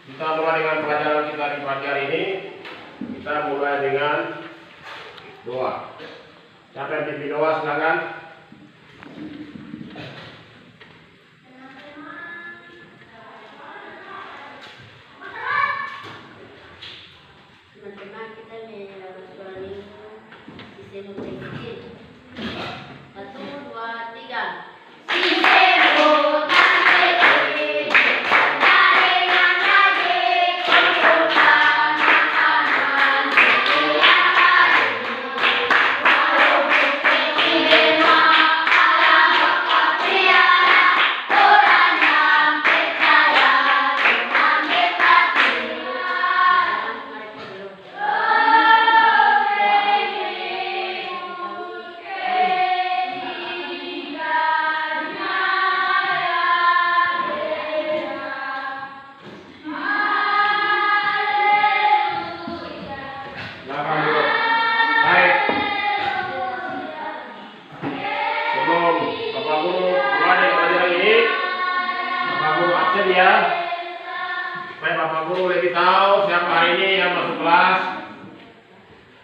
Kita mulai dengan pelajaran kita di pagi hari ini. Kita mulai dengan doa. Siapa yang pimpin doa silakan. Teman-teman, kita menyalakan suara lingku sistem operasi. 1, 2, 3. Ya, supaya Bapak Guru lebih tahu siapa hari ini yang masuk kelas,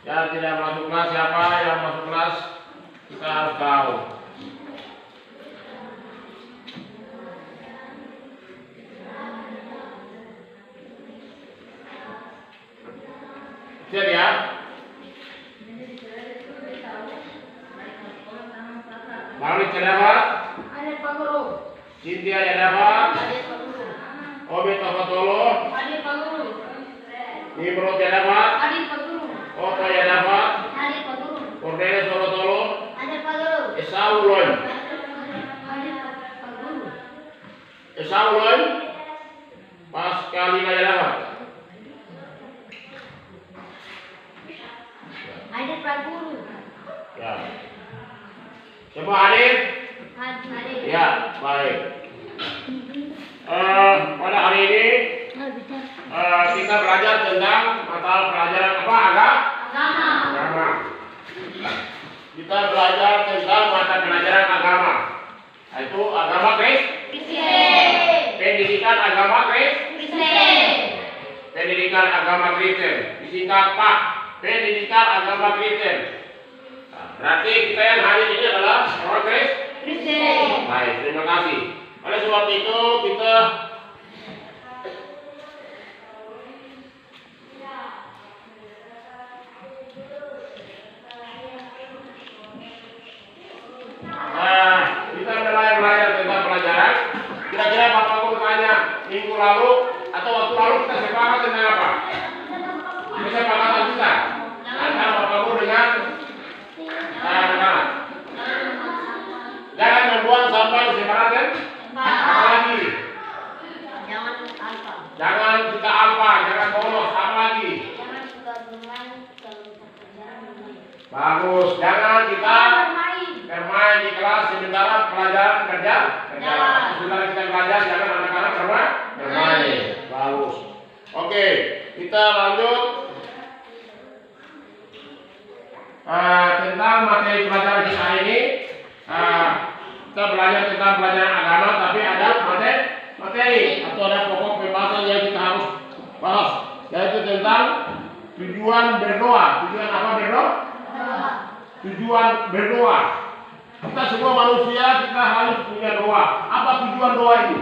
yang tidak masuk kelas, siapa yang masuk kelas, kita harus tahu. Siap ya? Mari dapat. Ada Pak Guru. Cynthia ya dapat. Obi Tokotolo. Ada Pak Guru. Nimrod ya dapat. Ada Pak Guru. Oto ya dapat. Ada Pak Guru. Cordelis Tokotolo. Ada Pak Guru. Esau Loin. Ada Pak Guru. Esau Loin. Pascalina ya dapat. Ada Pak Guru. Ya. Semua hadir? Ada. Ya, baik. Pada hari ini kita belajar tentang mata pelajaran apa? Agama. Kita belajar tentang mata pelajaran agama. Yaitu agama Kristen. Pendidikan agama Kristen. Pendidikan agama Kristen. Disingkat Pak. Pendidikan agama Kristen. Nah, berarti kita yang hadir ini adalah orang Kristen. Baik, terima kasih. Oleh sebab itu kita mulai belajar tentang pelajaran. Kira-kira Bapak Guru tanya minggu lalu atau waktu lalu kita sepakat tentang apa? Kesepakatan kita antara Bapak Guru dengan anak-anak. Jangan membuang sampah di sembarangan kan? Apalagi? Jangan kita alfa, jangan bolos, apalagi? Jangan suka bermain kalau pelajaran bermain. Bagus, jangan kita bermain di kelas sementara pelajaran kerja. Sementara kita belajar, jangan anak-anak bermain. Bagus. Oke, kita lanjut tentang materi pelajaran kita hari ini. Kita belajar tentang pelajaran agama, tapi ada materi atau ada pokok pembahasan yang kita harus bahas, yaitu tentang tujuan berdoa. Tujuan apa berdoa? Tujuan berdoa. Kita semua manusia, kita harus punya doa. Apa tujuan doa ini?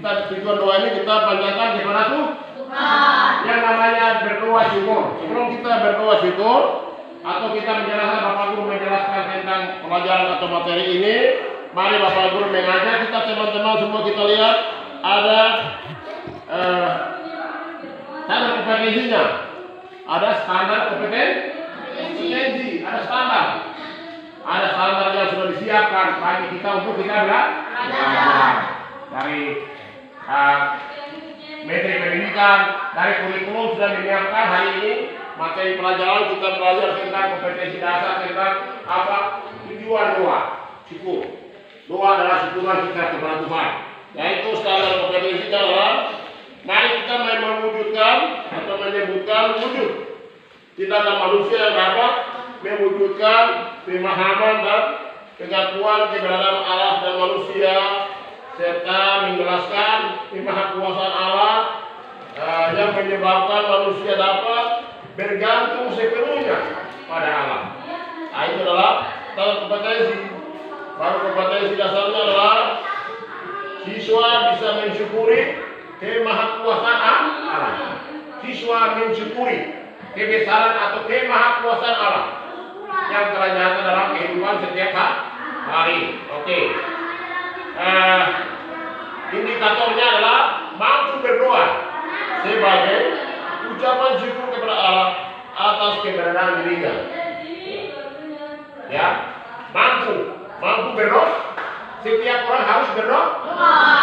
Tujuan doa ini kita panjatkan kepada Tuhan. Yang namanya berdoa syukur. Sebelum kita berdoa syukur atau kita menjelaskan, Bapak Guru menjelaskan tentang pelajaran atau materi ini, mari Bapak Guru mengajar kita teman-teman semua. Kita lihat ada standar kompetensinya. Ada standar kompetensi, ada standar. Ada standar yang sudah disiapkan bagi kita untuk kita belajar. Dari metode pendidikan, dari kurikulum sudah menyiapkan hari ini materi pelajaran. Kita belajar tentang kompetensi dasar, tentang apa tujuan doa syukur. Doa adalah syukuran kita kepada Tuhan. Yaitu standar kompetensinya adalah mari kita mewujudkan atau menyebutkan wujud tindakan manusia yang dapat mewujudkan pemahaman dan pengakuan keberadaan Allah dan manusia, serta menjelaskan kemahakuasaan Allah yang menyebabkan manusia dapat bergantung sepenuhnya pada Allah. Nah, itu adalah tanda kompetensi. Baru kompetensi dasarnya adalah siswa bisa mensyukuri kemahakuasaan Allah. Siswa mensyukuri kebesaran atau kemahakuasaan Allah yang telah nyata dalam kehidupan setiap hari. Oke. Indikatornya adalah mampu berdoa sebagai ucapan syukur kepada Allah atas keberadaan dirinya. Ya, mampu berdoa. Setiap orang harus berdoa.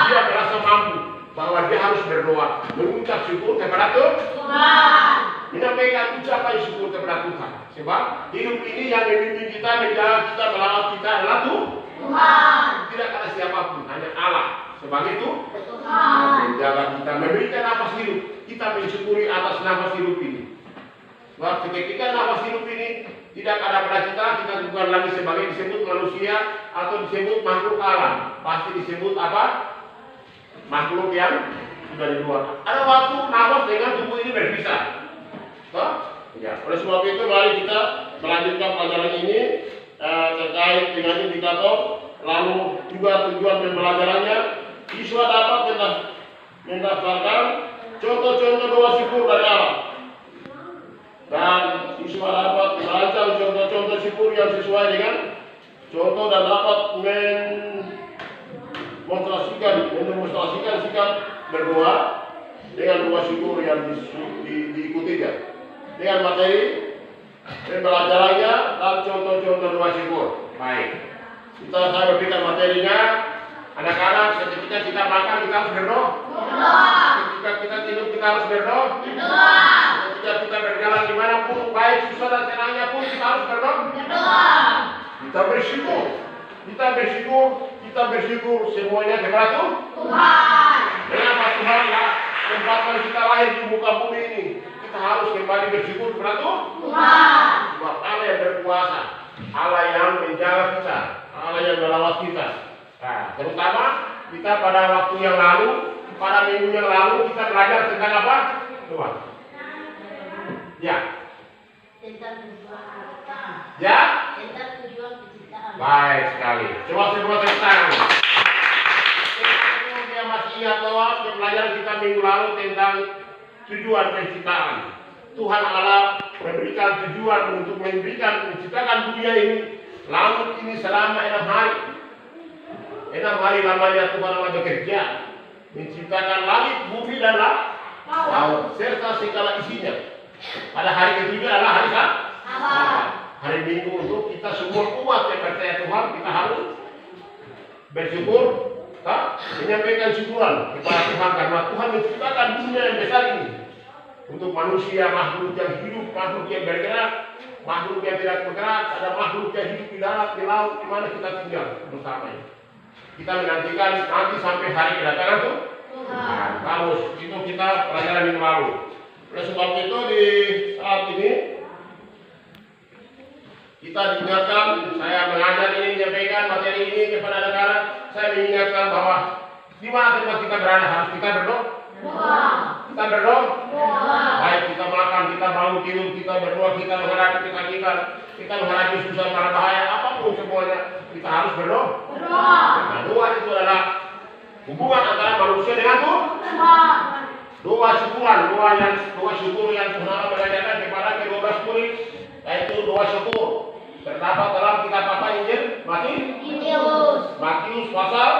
Dia merasa mampu bahwa dia harus berdoa, mengucap syukur kepada Tuhan, menyampaikan ucapan syukur kepada Tuhan. Sebab hidup ini yang memimpin kita, menjaga kita, merawat kita adalah Tuhan. Tidak ada siapapun, hanya Allah. Sebagai itu, menjaga kita, memberikan nafas hidup. Kita mensyukuri atas nafas hidup ini. Sebab ketika nafas hidup ini tidak ada pada kita bukan lagi sebagai disebut manusia atau disebut makhluk alam. Pasti disebut apa? Makhluk yang sudah di luar. Ada waktu nafas dengan tubuh ini berpisah. Ya, oleh sebab itu mari kita melanjutkan pelajaran ini terkait dengan indikator, lalu juga tujuan pembelajarannya. Siswa dapat mendaftarkan contoh-contoh doa syukur dari Allah, dan siswa dapat merancang contoh-contoh syukur yang sesuai dengan contoh dan dapat mendemonstrasikan sikap berdoa dengan doa syukur yang diikutinya dengan materi pembelajarannya dan contoh-contoh doa syukur. Baik, saya berikan materinya. Anak-anak, ketika kita makan kita harus berdoa. Ketika kita tidur kita harus berdoa. Ketika kita berjalan dimanapun, baik susah dan senangnya pun kita harus berdoa. Kita bersyukur. Kita bersyukur semuanya kepada Tuhan. Kenapa Tuhan tempatkan kita lahir di muka bumi ini? Kita harus kembali bersyukur kepada Tuhan. Sebab Allah yang berkuasa, Allah yang menjaga kita, Allah yang merawat kita. Nah, terutama kita pada waktu yang lalu, pada minggu yang lalu kita belajar tentang apa? Tuhan. Ya. Tentang tujuan penciptaan. Ya. Tentang tujuan penciptaan. Baik sekali. Coba semua tepuk tangan. Dia masih ingat bahwa pelajaran kita minggu lalu tentang tujuan penciptaan. Tuhan Allah memberikan tujuan untuk menciptakan dunia ini, langit ini selama 6 hari. 6 hari lamanya Tuhan Allah bekerja menciptakan langit, bumi dan laut serta segala isinya. Pada hari ketujuh adalah hari Sabat. Hari Minggu untuk kita semua umat yang percaya Tuhan, kita harus bersyukur, menyampaikan syukuran kepada Tuhan karena Tuhan menciptakan dunia yang besar ini untuk manusia, makhluk yang hidup, makhluk yang bergerak, makhluk yang tidak bergerak, ada makhluk yang hidup di darat, di laut, di mana kita tinggal bersamanya. Kita menantikan nanti sampai hari kedatangan Tuhan. Kalau itu kita pelajaran minggu lalu. Oleh sebab itu di saat ini kita diingatkan, saya mengajar ini, menyampaikan materi ini kepada anak-anak. Saya mengingatkan bahwa di mana tempat kita berada harus kita berdoa. Kita berdoa. Baik kita makan, kita bangun tidur, kita berdoa, kita menghadapi ketakutan, kita menghadapi susah mara bahaya, apapun semuanya kita harus berdoa. Nah, doa itu adalah hubungan antara manusia dengan Tuhan. Doa syukuran, doa syukur yang Tuhan Allah mengajarkan kepada ke-12 murid, yaitu doa syukur. Terdapat dalam kitab apa Injil? Matius pasal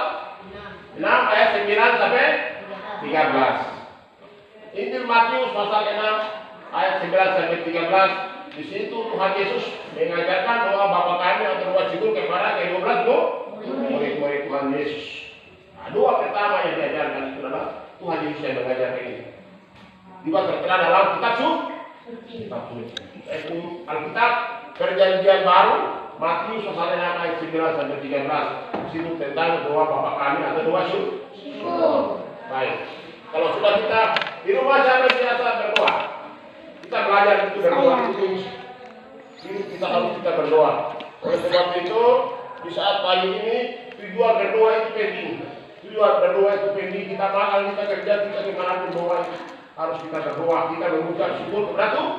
6 ayat 9 sampai 13. Injil Matius pasal 6 ayat 9 sampai 13. Di situ Tuhan Yesus mengajarkan doa Bapa kami atau doa syukur kepada ke-12 murid-murid Tuhan Yesus. Nah, doa pertama yang diajarkan itu adalah Tuhan Yesus yang mengajarkan ini. Juga tertera dalam kitab suci. Alkitab Perjanjian Baru Matius pasal 6 ayat 9 sampai 13. Di situ tentang doa Bapa kami atau doa syukur. Baik. Kalau sudah kita di rumah siapa biasa berdoa? Kita belajar itu berdoa itu kita harus kita berdoa. Oleh sebab itu Di saat pagi ini tujuan berdoa itu penting. Tujuan berdoa itu penting. Kita makan, kita kerja, kita dimanapun doa harus kita berdoa. Kita mengucap syukur kepada Tuhan.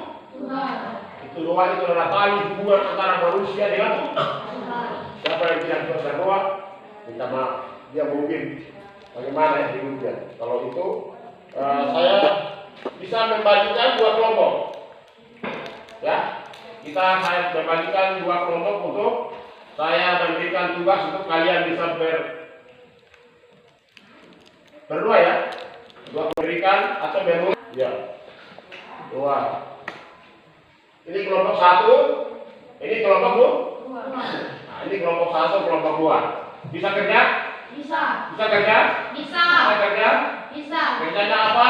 Itu doa itu adalah tali hubungan antara manusia dengan Tuhan. Siapa yang tidak berdoa, minta maaf. Dia mungkin bagaimana hidupnya. Kalau itu saya bisa membagikan dua kelompok. Ya, saya membagikan dua kelompok untuk saya memberikan tugas untuk kalian bisa berdoa ya. Dua memberikan atau menulis. Ya, dua. Ini kelompok satu, ini kelompok dua. Nah, ini kelompok satu, kelompok dua. Bisa kerja? Bisa. Bisa kerja? Bisa. Bisa kerja? Bisa. Kerjanya apa?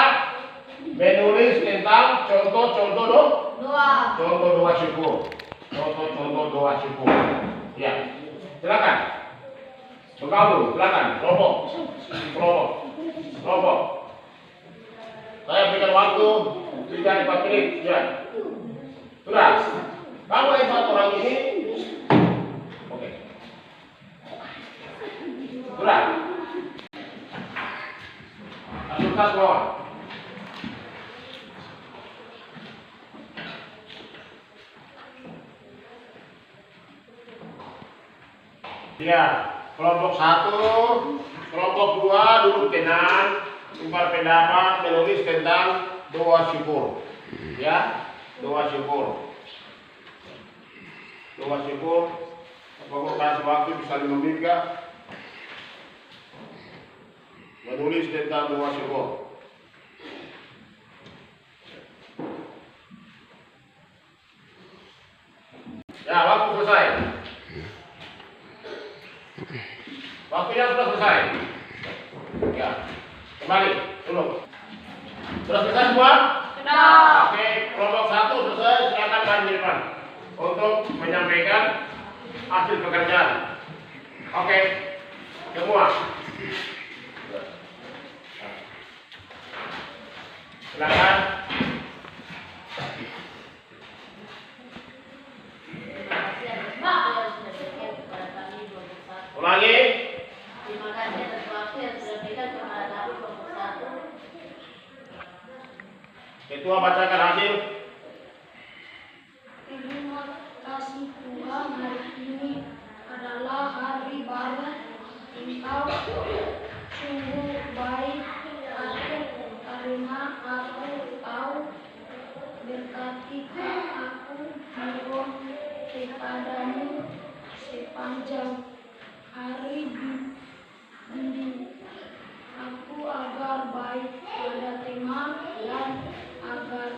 Menulis tentang contoh-contoh Doa. contoh doa syukur. Contoh-contoh doa syukur. Ya, silakan. Bergabung, silakan. Kelompok. Saya berikan waktu 3-4 menit. Ya. Sudah. Kamu empat orang ini. Oke. Sudah. Masukkan semua. Ya, kelompok satu, kelompok dua duduk tenang, tukar pendapat, menulis tentang doa syukur. Ya, doa syukur. Doa syukur. Pokok kasih waktu bisa 5 menit kah? Menulis tentang doa syukur. Ya, waktu selesai. Waktunya sudah selesai. Ya, kembali dulu. Sudah selesai semua? Sudah. Oke, kelompok satu selesai. Silakan maju di depan untuk menyampaikan hasil pekerjaan. Oke, semua. Silakan. Ulangi. Terima kasih atas waktu yang sudah diberikan kepada kami kelompok satu. Ketua bacakan hasil. Terima kasih Tuhan, hari ini adalah hari baru. Engkau sungguh baik aku karena aku tahu berkatikan aku mohon kepadamu sepanjang hari bimbing aku agar baik pada teman dan agar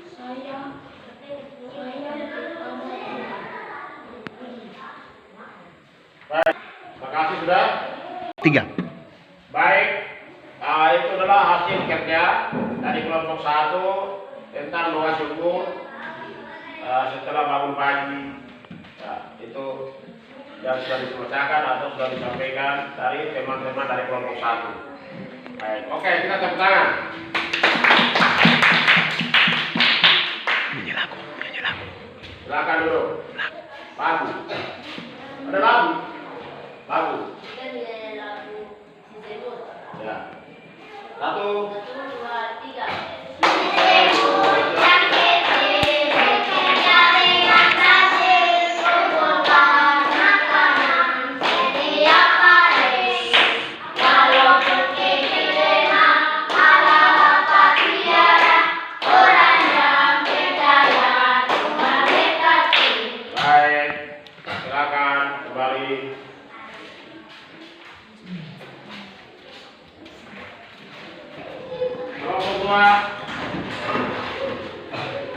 saya kepada Tuhan. Baik, terima kasih sudah. 3. Baik, itu adalah hasil kerja dari kelompok satu tentang doa syukur setelah bangun pagi. Ya, itu yang sudah diselesaikan atau sudah disampaikan dari teman-teman dari kelompok satu. Baik, oke, kita tepuk tangan. Nyanyi lagu. Silakan dulu. Lagu. Ada lagu. Kita nilai lagu disebut. Ya. 1, 1, 2, 3. baik. Silakan kembali. Kelompok dua.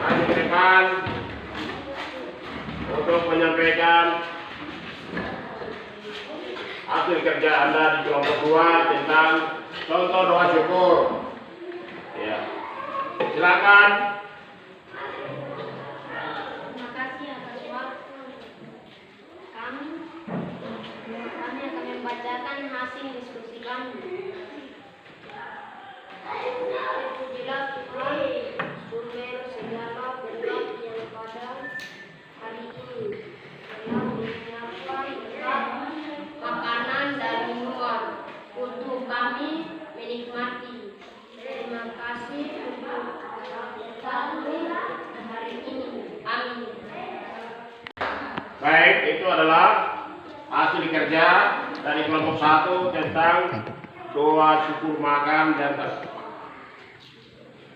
Maju ke depan untuk menyampaikan hasil kerja Anda di kelompok 2 tentang contoh doa syukur. Ya. Silakan. Terima kasih atas waktu kami. Kami akan membacakan hasil diskusi kami. Pujilah Tuhan, sumber segala berkat yang pada hari ini telah menyiapkan Baik, itu adalah hasil kerja dari kelompok 1 tentang doa syukur makan dan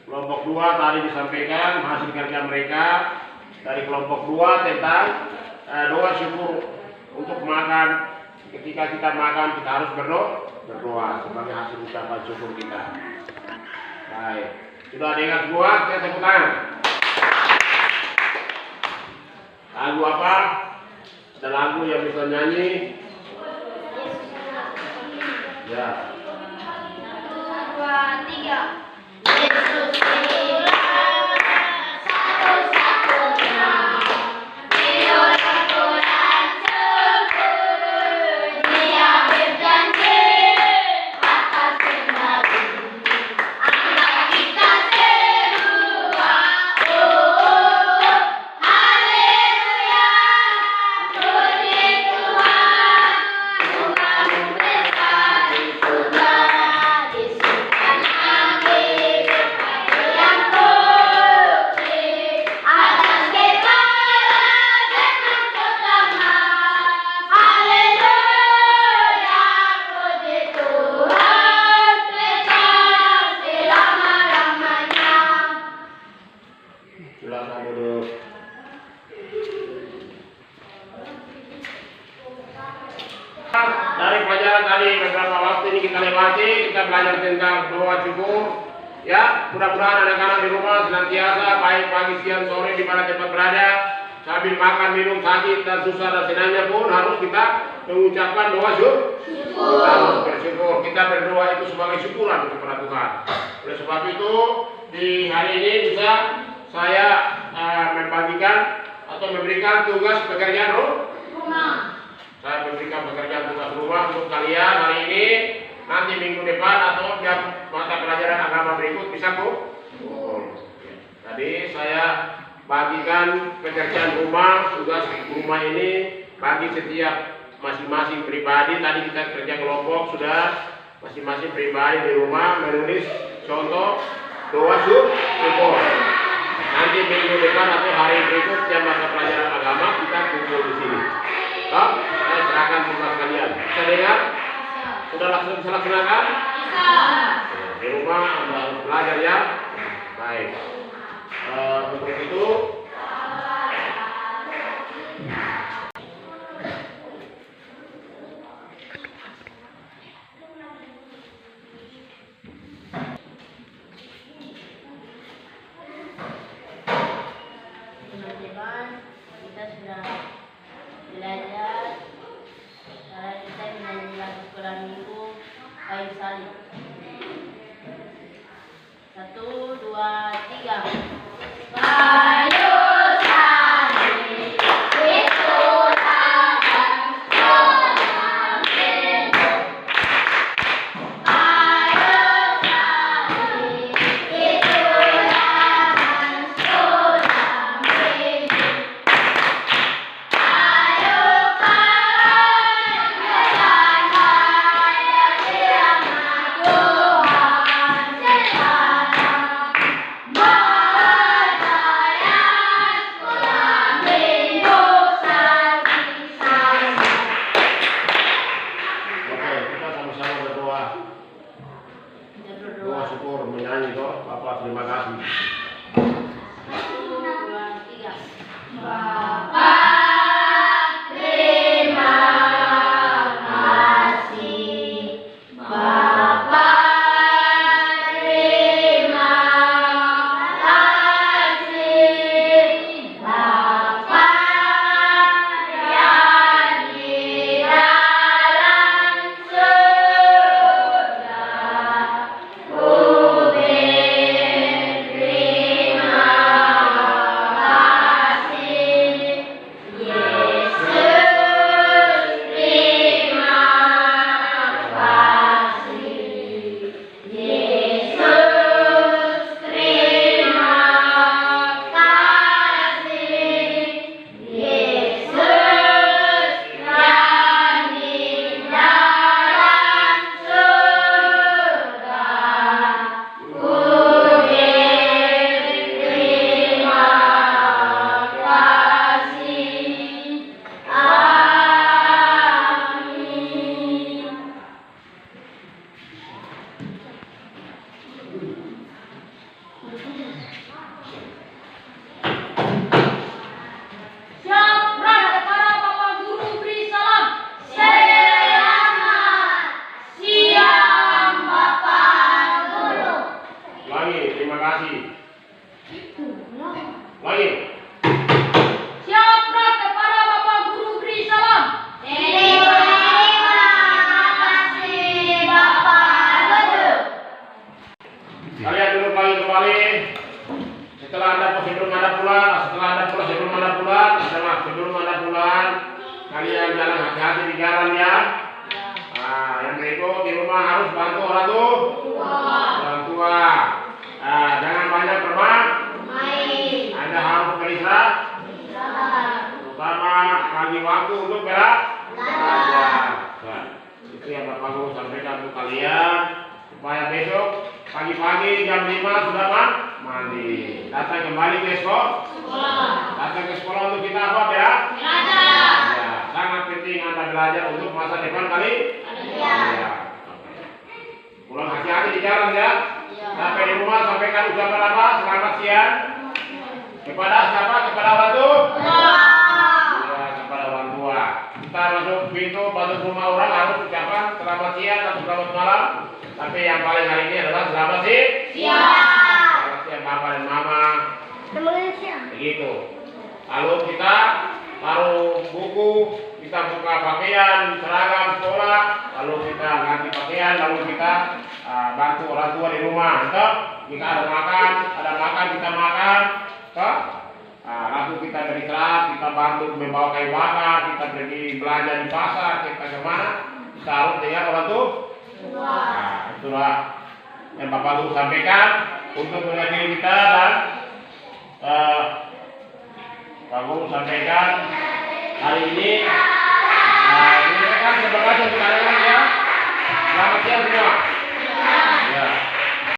kelompok 2 tadi disampaikan hasil kerja mereka dari kelompok 2 tentang doa syukur untuk makan. Ketika kita makan kita harus berdoa sebagai hasil ucapan syukur kita. Baik, sudah ada ingat semua? Kita tepuk tangan. Lagu apa? Ada lagu yang bisa nyanyi? Ya. 1, 2, 3. Yesus itulah satu-satunya idola Tuhan seluruh. Dia berjanji atas benar agar kita serupa. Oh, haleluya, puji Tuhan, rumahmu besar di surga, disimpan lagi yang putih atas kepala dengan pertama. Haleluya, puji Tuhan, kekal selama-lamanya. Silakan duduk. Dari pelajaran tadi beberapa waktu ini kita lewati, kita belajar tentang doa syukur. Ya, mudah-mudahan anak-anak di rumah senantiasa baik pagi, siang, sore di mana tempat berada, sambil makan, minum, sakit dan susah dan senangnya pun harus kita mengucapkan doa syukur. Kita harus bersyukur. Kita berdoa itu sebagai syukuran kepada Tuhan. Oleh sebab itu di hari ini bisa saya membagikan atau memberikan tugas pekerjaan Rumah. Saya memberikan pekerjaan tugas rumah untuk kalian hari ini, nanti minggu depan atau jam mata pelajaran agama berikut bisa kumpul. Tadi saya bagikan pekerjaan rumah, tugas rumah ini bagi setiap masing-masing pribadi. Tadi kita kerja kelompok sudah masing-masing pribadi di rumah menulis contoh doa syukur. Nanti minggu depan atau hari berikut jam mata pelajaran agama kita kumpul di sini. Toh, saya serahkan tugas kalian. Bisa dengar? Sudah langsung bisa laksanakan? Bisa. Di rumah Anda harus belajar ya. Baik. Untuk itu teman-teman, kita sudah belajar cara kita menyanyi lagu sekolah minggu kayu salib. 1, 2, 3. Kayu kalian jalan hati-hati di jalan ya. Ya. Nah, yang berikut di rumah harus bantu orang tua. Nah, jangan banyak Main. Anda harus beristirahat, Istirahat. terutama bagi waktu untuk belajar. Nah, itu yang Bapak Guru sampaikan untuk kalian supaya besok pagi-pagi jam 5 sudah mandi. Datang kembali ke sekolah. Datang ke sekolah untuk kita apa ya? Belajar. Ya, sangat penting Anda belajar untuk masa depan kali. Iya. Ya. Pulang hati-hati di jalan ya. Iya. Sampai di rumah sampaikan ucapan apa? Selamat siang. Kepada siapa? Kepada orang tua. Ya, kepada orang tua. Kita masuk pintu rumah orang harus ucapan selamat siang atau selamat malam. Tapi yang paling hari ini adalah selamat siang. Selamat siang Bapak dan Mama. Begitu. Lalu kita taruh buku, kita buka pakaian, seragam sekolah, lalu kita ganti pakaian, lalu kita bantu orang tua di rumah. Entah, jika ada makan kita makan. Lalu kita beristirahat, kita bantu membawa kayu bakar, kita pergi belanja di pasar, kita kemana? Kita harus dengan orang tua. Nah, itulah yang Bapak Guru sampaikan untuk mengakhiri kita dan Pak Guru sampaikan hari ini. Ini kan sebagai untuk kalian ya. Selamat siang semua.